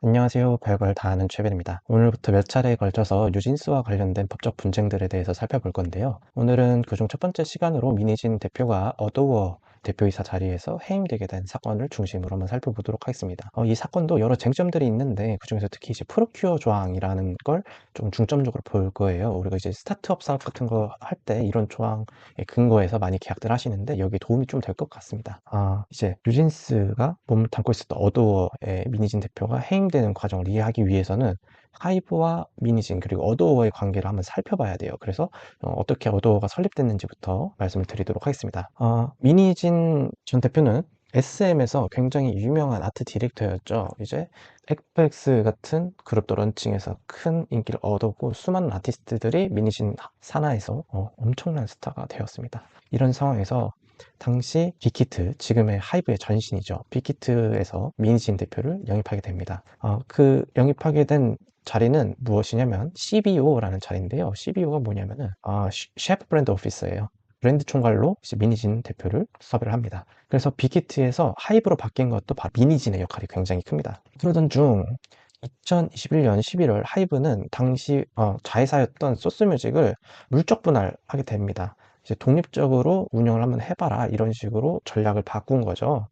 안녕하세요. 별걸 다 아는 최빈입니다. 오늘부터 몇 차례에 걸쳐서 뉴진스와 관련된 법적 분쟁들에 대해서 살펴볼 건데요. 오늘은 그중 첫 번째 시간으로 민희진 대표가 어도어 대표이사 자리에서 해임되게 된 사건을 중심으로 한번 살펴보도록 하겠습니다. 이 사건도 여러 쟁점들이 있는데 그중에서 특히 이제 프로큐어 조항이라는 걸 좀 중점적으로 볼 거예요. 우리가 이제 스타트업 사업 같은 거 할 때 이런 조항에 근거해서 많이 계약들 하시는데 여기 도움이 좀 될 것 같습니다. 이제 뉴진스가 몸을 담고 있었던 어도어의 민희진 대표가 해임되는 과정을 이해하기 위해서는 하이브와 민희진 그리고 어도어의 관계를 한번 살펴봐야 돼요. 그래서 어떻게 어도어가 설립됐는지부터 말씀을 드리도록 하겠습니다. 민희진 전 대표는 SM에서 굉장히 유명한 아트 디렉터였죠. 이제 FX 같은 그룹도 런칭해서 큰 인기를 얻었고 수많은 아티스트들이 민희진 산하에서 엄청난 스타가 되었습니다. 이런 상황에서 당시 빅히트, 지금의 하이브의 전신이죠. 빅히트에서 민희진 대표를 영입하게 됩니다. 그 영입하게 된 자리는 무엇이냐면 CBO라는 자리인데요. CBO가 뭐냐면은 셰프 브랜드 오피서예요. 브랜드 총괄로 이제 민희진 대표를 섭외를 합니다. 그래서 빅히트에서 하이브로 바뀐 것도 바로 민희진의 역할이 굉장히 큽니다. 그러던 중 2021년 11월 하이브는 당시 자회사였던 소스뮤직을 물적 분할하게 됩니다. 이제 독립적으로 운영을 한번 해봐라 이런 식으로 전략을 바꾼 거죠.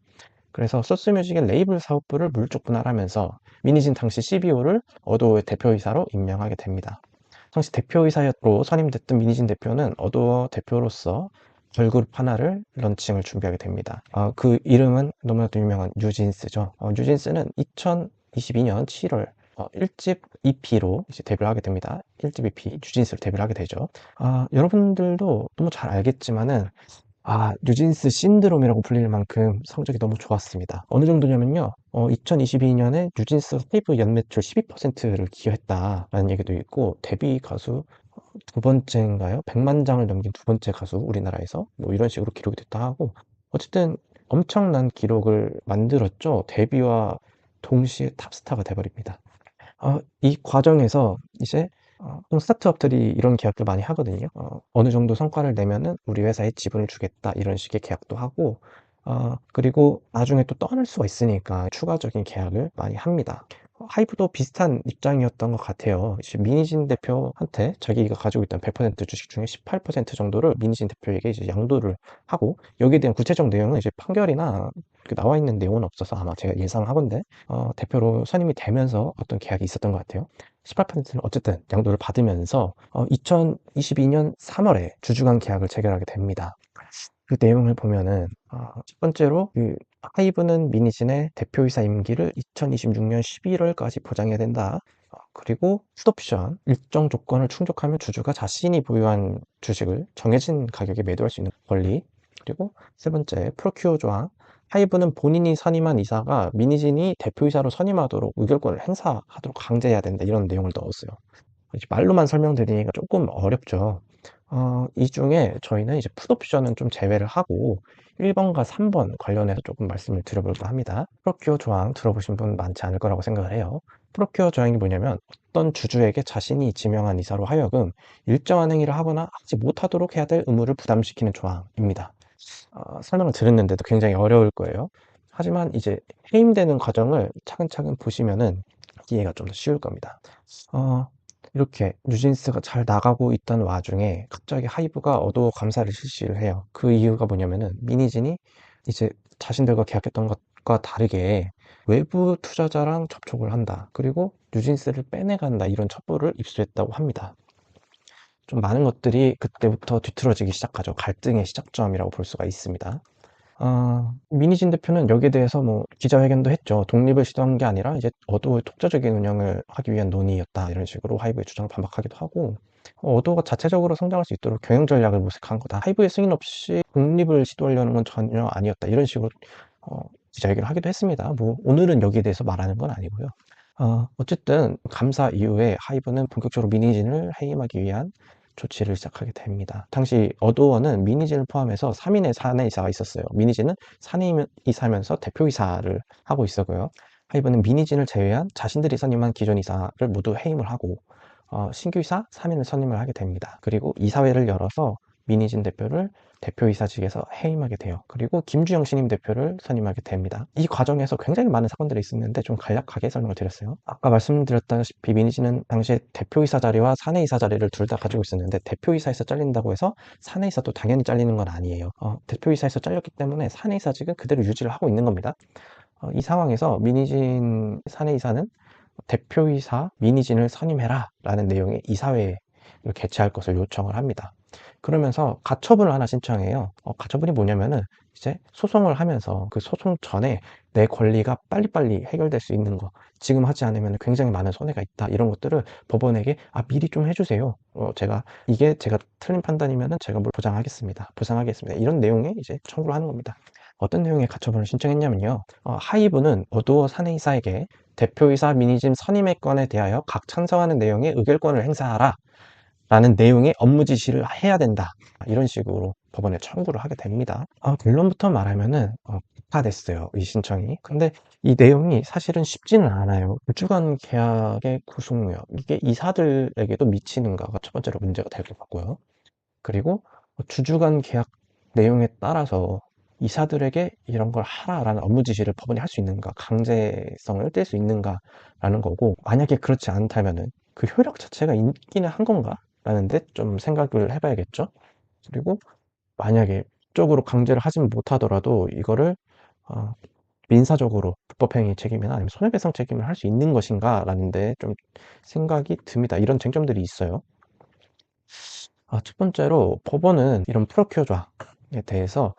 그래서 소스뮤직의 레이블 사업부를 물적 분할하면서 민희진 당시 CBO를 어도어의 대표이사로 임명하게 됩니다. 당시 대표이사로 선임됐던 민희진 대표는 어도어 대표로서 걸그룹 하나를 런칭을 준비하게 됩니다. 그 이름은 너무나도 유명한 뉴진스죠. 뉴진스는 2022년 7월 1집 EP로 이제 데뷔를 하게 됩니다. 1집 EP 뉴진스를 데뷔를 하게 되죠. 여러분들도 너무 잘 알겠지만은 뉴진스 신드롬이라고 불릴 만큼 성적이 너무 좋았습니다. 어느 정도냐면요. 2022년에 뉴진스 하이브 연매출 12%를 기여했다라는 얘기도 있고, 데뷔 가수 두 번째인가요? 100만 장을 넘긴 두 번째 가수, 우리나라에서. 뭐 이런 식으로 기록이 됐다 하고, 어쨌든 엄청난 기록을 만들었죠. 데뷔와 동시에 탑스타가 돼버립니다. 이 과정에서 이제 보통 스타트업들이 이런 계약들 많이 하거든요. 어느 정도 성과를 내면은 우리 회사에 지분을 주겠다 이런 식의 계약도 하고 그리고 나중에 또 떠날 수가 있으니까 추가적인 계약을 많이 합니다. 하이브도 비슷한 입장이었던 것 같아요. 이제 민희진 대표한테 자기가 가지고 있던 100% 주식 중에 18% 정도를 민희진 대표에게 이제 양도를 하고 여기에 대한 구체적 내용은 이제 판결이나 나와 있는 내용은 없어서 아마 제가 예상하건데 대표로 선임이 되면서 어떤 계약이 있었던 것 같아요. 18%는 어쨌든 양도를 받으면서 2022년 3월에 주주간 계약을 체결하게 됩니다. 그 내용을 보면은 첫 번째로 그 하이브는 민희진의 대표이사 임기를 2026년 11월까지 보장해야 된다. 그리고 풋옵션 일정 조건을 충족하면 주주가 자신이 보유한 주식을 정해진 가격에 매도할 수 있는 권리. 그리고 세 번째 프로큐어 조항. 하이브는 본인이 선임한 이사가 민희진이 대표이사로 선임하도록 의결권을 행사하도록 강제해야 된다. 이런 내용을 넣었어요. 말로만 설명드리기가 조금 어렵죠. 이 중에 저희는 이제 풋옵션은 좀 제외를 하고 1번과 3번 관련해서 조금 말씀을 드려볼까 합니다. 프로큐어 조항 들어보신 분 많지 않을 거라고 생각을 해요. 프로큐어 조항이 뭐냐면 어떤 주주에게 자신이 지명한 이사로 하여금 일정한 행위를 하거나 하지 못하도록 해야 될 의무를 부담시키는 조항입니다. 설명을 들었는데도 굉장히 어려울 거예요. 하지만 이제 해임되는 과정을 차근차근 보시면은 이해가 좀 더 쉬울 겁니다. 어, 이렇게 뉴진스가 잘 나가고 있던 와중에 갑자기 하이브가 어도어 감사를 실시를 해요. 그 이유가 뭐냐면은 민희진이 이제 자신들과 계약했던 것과 다르게 외부 투자자랑 접촉을 한다. 그리고 뉴진스를 빼내간다. 이런 첩보를 입수했다고 합니다. 좀 많은 것들이 그때부터 뒤틀어지기 시작하죠. 갈등의 시작점이라고 볼 수가 있습니다. 민희진 대표는 여기에 대해서 뭐 기자회견도 했죠. 독립을 시도한 게 아니라 이제 어도어의 독자적인 운영을 하기 위한 논의였다. 이런 식으로 하이브의 주장을 반박하기도 하고 어도어가 자체적으로 성장할 수 있도록 경영 전략을 모색한 거다. 하이브의 승인 없이 독립을 시도하려는 건 전혀 아니었다. 이런 식으로 기자회견을 하기도 했습니다. 뭐 오늘은 여기에 대해서 말하는 건 아니고요. 어쨌든 감사 이후에 하이브는 본격적으로 민희진을 해임하기 위한 조치를 시작하게 됩니다. 당시 어도어는 민희진을 포함해서 3인의 사내이사가 있었어요. 민희진은 사내이사면서 대표이사를 하고 있었고요. 하이브는 민희진을 제외한 자신들이 선임한 기존 이사를 모두 해임을 하고 신규 이사 3인을 선임을 하게 됩니다. 그리고 이사회를 열어서 민희진 대표를 대표이사직에서 해임하게 돼요. 그리고 김주영 신임 대표를 선임하게 됩니다. 이 과정에서 굉장히 많은 사건들이 있었는데 좀 간략하게 설명을 드렸어요. 아까 말씀드렸다시피 민희진은 당시에 대표이사 자리와 사내이사 자리를 둘 다 가지고 있었는데, 대표이사에서 잘린다고 해서 사내이사도 당연히 잘리는 건 아니에요. 대표이사에서 잘렸기 때문에 사내이사직은 그대로 유지를 하고 있는 겁니다. 이 상황에서 민희진 사내이사는 대표이사 민희진을 선임해라 라는 내용의 이사회를 개최할 것을 요청을 합니다. 그러면서 가처분을 하나 신청해요. 가처분이 뭐냐면은 이제 소송을 하면서 그 소송 전에 내 권리가 빨리빨리 해결될 수 있는 거, 지금 하지 않으면 굉장히 많은 손해가 있다, 이런 것들을 법원에게 미리 좀 해주세요. 이게 제가 틀린 판단이면은 제가 뭘 보상하겠습니다. 이런 내용의 이제 청구를 하는 겁니다. 어떤 내용의 가처분을 신청했냐면요. 하이브는 어두어 사내이사에게 대표이사 민희진 선임의 건에 대하여 각 찬성하는 내용의 의결권을 행사하라 라는 내용의 업무 지시를 해야 된다, 이런 식으로 법원에 청구를 하게 됩니다. 결론부터 말하면은 복파됐어요, 이 신청이. 근데 이 내용이 사실은 쉽지는 않아요. 주간 계약의 구속력, 이게 이사들에게도 미치는가가 첫 번째로 문제가 될 것 같고요. 그리고 주주간 계약 내용에 따라서 이사들에게 이런 걸 하라라는 업무 지시를 법원이 할 수 있는가, 강제성을 뗄 수 있는가라는 거고, 만약에 그렇지 않다면은 그 효력 자체가 있기는 한 건가 라는 데 좀 생각을 해봐야겠죠. 그리고 만약에 법적으로 강제를 하진 못하더라도 이거를 민사적으로 불법행위 책임이나 아니면 손해배상 책임을 할 수 있는 것인가 라는 데 좀 생각이 듭니다. 이런 쟁점들이 있어요. 첫 번째로 법원은 이런 프로큐어 조항에 대해서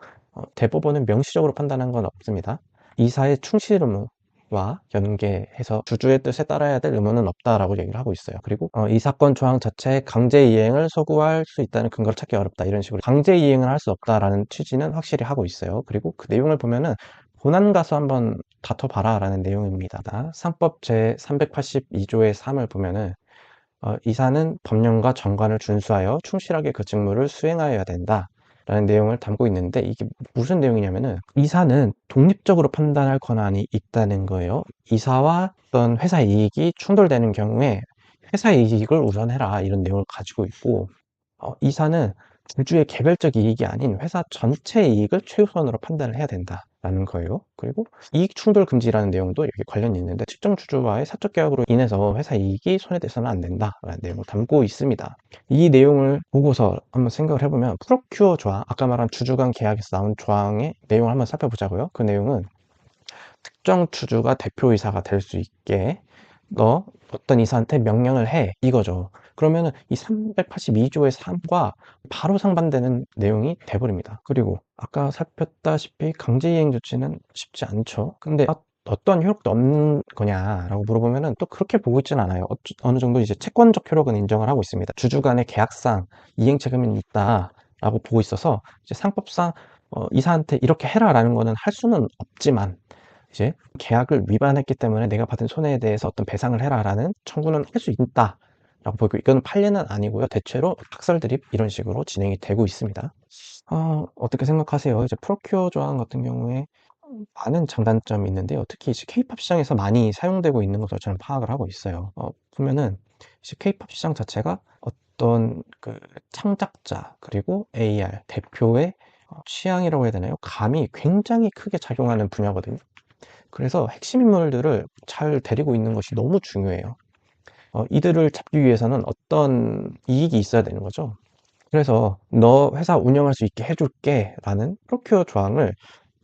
대법원은 명시적으로 판단한 건 없습니다. 이사의 충실 의무와 연계해서 주주의 뜻에 따라야 될 의무는 없다라고 얘기를 하고 있어요. 그리고 이 사건 조항 자체에 강제 이행을 소구할 수 있다는 근거를 찾기 어렵다, 이런 식으로 강제 이행을 할 수 없다라는 취지는 확실히 하고 있어요. 그리고 그 내용을 보면은 본안 가서 한번 다퉈봐라 라는 내용입니다. 상법 제 382조의 3을 보면은 이사는 법령과 정관을 준수하여 충실하게 그 직무를 수행하여야 된다 라는 내용을 담고 있는데, 이게 무슨 내용이냐면은 이사는 독립적으로 판단할 권한이 있다는 거예요. 이사와 어떤 회사 이익이 충돌되는 경우에 회사 이익을 우선해라, 이런 내용을 가지고 있고, 이사는 주주의 개별적 이익이 아닌 회사 전체 이익을 최우선으로 판단을 해야 된다라는 거예요. 그리고 이익 충돌 금지라는 내용도 여기 관련이 있는데, 특정 주주와의 사적 계약으로 인해서 회사 이익이 손해돼서는 안 된다라는 내용을 담고 있습니다. 이 내용을 보고서 한번 생각을 해보면, 프로큐어 조항, 아까 말한 주주 간 계약에서 나온 조항의 내용을 한번 살펴보자고요. 그 내용은 특정 주주가 대표이사가 될 수 있게 너 어떤 이사한테 명령을 해, 이거죠. 그러면은 이 382조의 3과 바로 상반되는 내용이 돼버립니다. 그리고 아까 살폈다시피 강제이행 조치는 쉽지 않죠. 근데 어떤 효력도 없는 거냐라고 물어보면은 또 그렇게 보고 있지는 않아요. 어느 정도 이제 채권적 효력은 인정을 하고 있습니다. 주주 간의 계약상 이행 책임이 있다라고 보고 있어서, 이제 상법상 이사한테 이렇게 해라라는 거는 할 수는 없지만, 이제 계약을 위반했기 때문에 내가 받은 손해에 대해서 어떤 배상을 해라라는 청구는 할 수 있다라고 보고, 이건 판례는 아니고요. 대체로 학설들이 이런 식으로 진행이 되고 있습니다. 어떻게 생각하세요? 이제 프로큐어 조항 같은 경우에 많은 장단점이 있는데요. 특히 이제 케이팝 시장에서 많이 사용되고 있는 것으로 저는 파악을 하고 있어요. 보면은 이제 케이팝 시장 자체가 어떤 그 창작자 그리고 AR 대표의 취향이라고 해야 되나요? 감이 굉장히 크게 작용하는 분야거든요. 그래서 핵심 인물들을 잘 데리고 있는 것이 너무 중요해요. 이들을 잡기 위해서는 어떤 이익이 있어야 되는 거죠. 그래서 너 회사 운영할 수 있게 해줄게 라는 프로큐어 조항을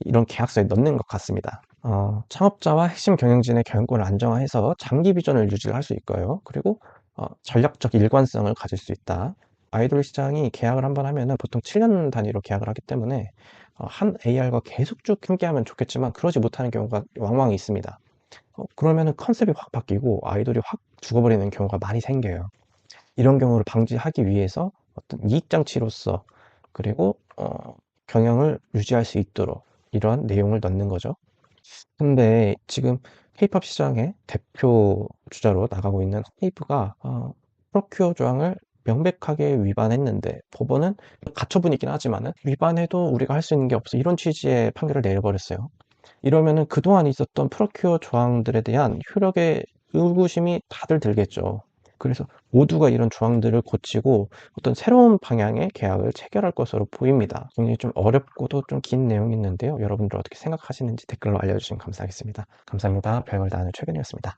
이런 계약서에 넣는 것 같습니다. 창업자와 핵심 경영진의 경영권을 안정화해서 장기 비전을 유지할 수 있고요. 그리고 전략적 일관성을 가질 수 있다. 아이돌 시장이 계약을 한번 하면은 보통 7년 단위로 계약을 하기 때문에 한 AR과 계속 쭉 함께하면 좋겠지만 그러지 못하는 경우가 왕왕 있습니다. 그러면은 컨셉이 확 바뀌고 아이돌이 확 죽어버리는 경우가 많이 생겨요. 이런 경우를 방지하기 위해서 어떤 이익장치로서, 그리고 경영을 유지할 수 있도록 이러한 내용을 넣는 거죠. 근데 지금 K-팝 시장의 대표 주자로 나가고 있는 하이브가 프로큐어 조항을 명백하게 위반했는데, 법원은 가처분이긴 하지만은 위반해도 우리가 할 수 있는 게 없어, 이런 취지의 판결을 내려버렸어요. 이러면은 그동안 있었던 프로큐어 조항들에 대한 효력의 의구심이 다들 들겠죠. 그래서 모두가 이런 조항들을 고치고 어떤 새로운 방향의 계약을 체결할 것으로 보입니다. 굉장히 좀 어렵고도 좀 긴 내용이있는데요. 여러분들 어떻게 생각하시는지 댓글로 알려주시면 감사하겠습니다. 감사합니다. 별걸 다 아는 최근이었습니다.